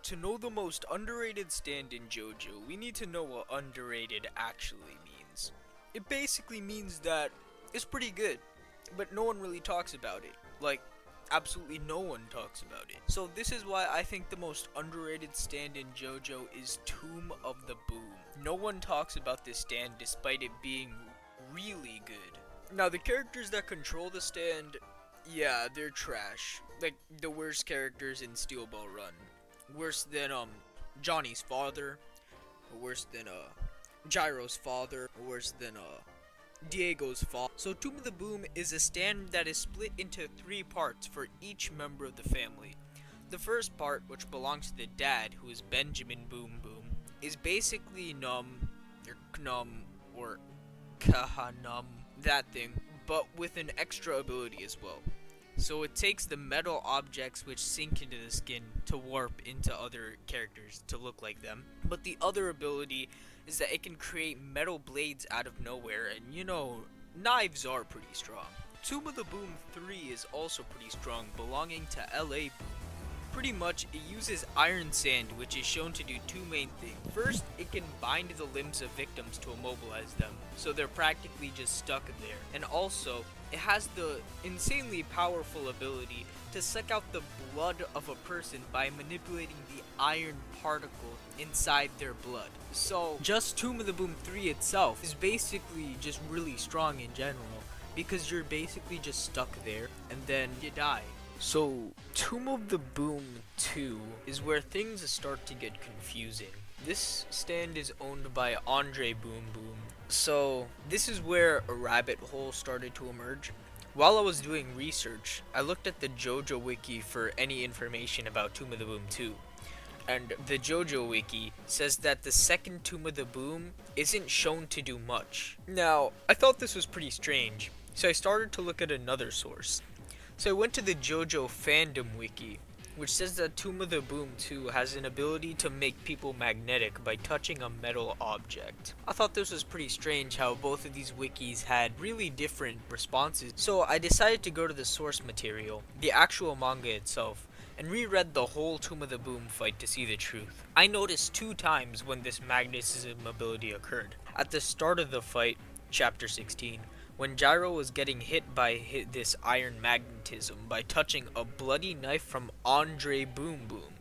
To know the most underrated stand in JoJo, we need to know what underrated actually means. It basically means that it's pretty good, but no one really talks about it. Like, absolutely no one talks about it. So this is why I think the most underrated stand in JoJo is Tomb of the Boom. No one talks about this stand despite it being really good. Now, the characters that control the stand, yeah, they're trash. Like, the worst characters in Steel Ball Run. Worse than, Johnny's father. Worse than, Gyro's father. Worse than, Diego's father. So, Tomb of the Boom is a stand that is split into 3 parts for each member of the family. The first part, which belongs to the dad, who is Benjamin Boom Boom, is basically Num, or Knum, or Kahanum, that thing, but with an extra ability as well. So it takes the metal objects which sink into the skin to warp into other characters to look like them. But the other ability is that it can create metal blades out of nowhere, and you know, knives are pretty strong. Tomb of the Boom 3 is also pretty strong, belonging to LA Boom. Pretty much, it uses iron sand, which is shown to do 2 main things. First, it can bind the limbs of victims to immobilize them, so they're practically just stuck there. And also, it has the insanely powerful ability to suck out the blood of a person by manipulating the iron particle inside their blood. So, just Tomb of the Boom 3 itself is basically just really strong in general, because you're basically just stuck there, and then you die. So, Tomb of the Boom 2 is where things start to get confusing. This stand is owned by Andre Boom Boom. So, this is where a rabbit hole started to emerge. While I was doing research, I looked at the JoJo Wiki for any information about Tomb of the Boom 2. And the JoJo Wiki says that the second Tomb of the Boom isn't shown to do much. Now, I thought this was pretty strange, so I started to look at another source. So I went to the JoJo Fandom wiki, which says that Tomb of the Boom 2 has an ability to make people magnetic by touching a metal object. I thought this was pretty strange how both of these wikis had really different responses, so I decided to go to the source material, the actual manga itself, and reread the whole Tomb of the Boom fight to see the truth. I noticed 2 times when this magnetism ability occurred. At the start of the fight, chapter 16, when Gyro was getting hit by this iron magnetism by touching a bloody knife from Andre Boom Boom,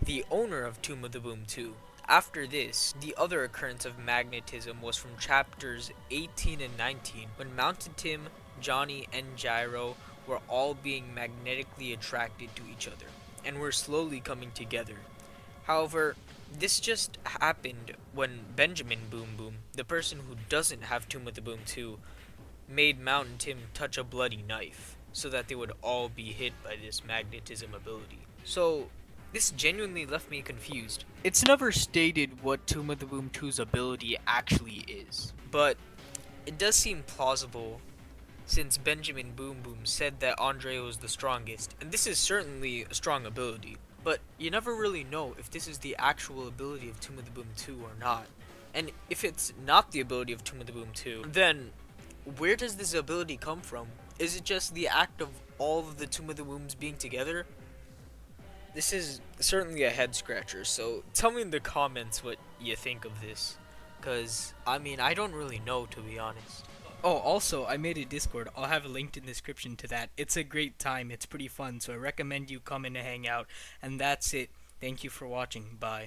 the owner of Tomb of the Boom 2. After this, the other occurrence of magnetism was from chapters 18 and 19, when Mountain Tim, Johnny, and Gyro were all being magnetically attracted to each other, and were slowly coming together. However, this just happened when Benjamin Boom Boom, the person who doesn't have Tomb of the Boom 2, made Mountain Tim touch a bloody knife, so that they would all be hit by this magnetism ability. So, this genuinely left me confused. It's never stated what Tomb of the Boom 2's ability actually is, but it does seem plausible since Benjamin Boom Boom said that Andre was the strongest, and this is certainly a strong ability, but you never really know if this is the actual ability of Tomb of the Boom 2 or not. And if it's not the ability of Tomb of the Boom 2, then where does this ability come from? Is it just the act of all of the Tomb of the Booms being together? This is certainly a head scratcher, so tell me in the comments what you think of this. Cause, I mean, I don't really know, to be honest. Oh, also, I made a Discord. I'll have a link in the description to that. It's a great time. It's pretty fun, so I recommend you come in and hang out. And that's it. Thank you for watching. Bye.